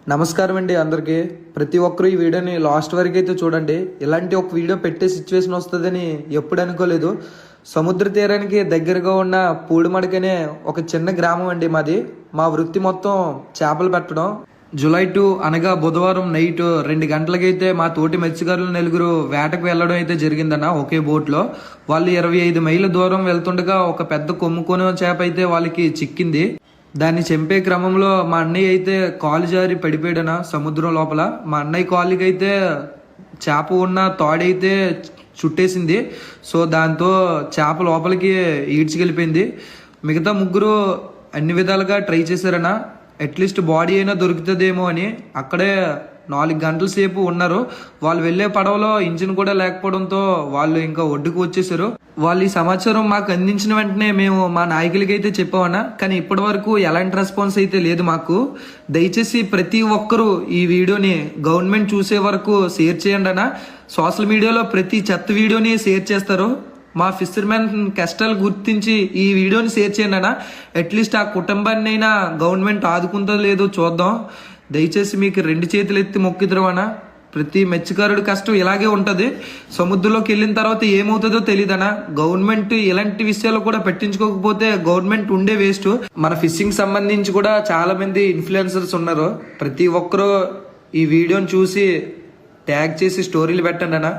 నమస్కారం అండి అందరికీ. ప్రతి ఒక్కరూ ఈ వీడియోని లాస్ట్ వరకు అయితే చూడండి. ఇలాంటి ఒక వీడియో పెట్టే సిచ్యువేషన్ వస్తుందని ఎప్పుడు అనుకోలేదు. సముద్ర తీరానికి దగ్గరగా ఉన్న పూడిమడకనే ఒక చిన్న గ్రామం అండి మాది. మా వృత్తి మొత్తం చేపలు పెట్టడం. జూలై 2 అనగా బుధవారం నైట్ 2 గంటలకైతే మా తోటి మత్స్యకారులు నలుగురు వేటకు వెళ్ళడం అయితే జరిగిందన్న ఒకే బోట్లో. వాళ్ళు 25 మైళ్ళ దూరం వెళ్తుండగా ఒక పెద్ద కొమ్ముకొని చేప అయితే వాళ్ళకి చిక్కింది. దాన్ని చంపే క్రమంలో మా అన్నయ్య అయితే కాలు జారి పడిపోయాడన సముద్రం లోపల. మా అన్నయ్య కాలుకి అయితే చేప ఉన్న తాడైతే చుట్టేసింది. సో దాంతో చేప లోపలికి ఈడ్చికెళ్ళిపోయింది. మిగతా ముగ్గురు అన్ని విధాలుగా ట్రై చేశారన్న, అట్లీస్ట్ బాడీ అయినా దొరుకుతుందేమో అని. అక్కడే 4 గంటల సేపు ఉన్నారు. వాళ్ళు వెళ్లే పడవలో ఇంజిన్ కూడా లేకపోవడంతో వాళ్ళు ఇంకా ఒడ్డుకు వచ్చేసారు. వాళ్ళు ఈ సమాచారం మాకు అందించిన వెంటనే మేము మా నాయకులకి అయితే చెప్పామన్నా, కానీ ఇప్పటి వరకు ఎలాంటి రెస్పాన్స్ అయితే లేదు మాకు. దయచేసి ప్రతి ఒక్కరూ ఈ వీడియోని గవర్నమెంట్ చూసే వరకు షేర్ చేయండి అన్న. సోషల్ మీడియాలో ప్రతి చెత్త వీడియోని షేర్ చేస్తారు. మా ఫిషర్మెన్ కష్టాలు గుర్తించి ఈ వీడియోని షేర్ చేయండి అన్న. అట్లీస్ట్ ఆ కుటుంబాన్ని అయినా గవర్నమెంట్ ఆదుకుందో లేదో చూద్దాం. దయచేసి మీకు 2 చేతులు ఎత్తి మొక్కిద్దరు అన్న. ప్రతి మత్స్యకారుడి కష్టం ఇలాగే ఉంటది. సముద్రంలోకి వెళ్ళిన తర్వాత ఏమవుతుందో తెలియదనా. గవర్నమెంట్ ఇలాంటి విషయాలు కూడా పట్టించుకోకపోతే గవర్నమెంట్ ఉండే వేస్ట్. మన ఫిషింగ్ సంబంధించి కూడా చాలా మంది ఇన్ఫ్లుయెన్సర్స్ ఉన్నారు. ప్రతి ఒక్కరూ ఈ వీడియోని చూసి ట్యాగ్ చేసి స్టోరీలు పెట్టండి అన్న.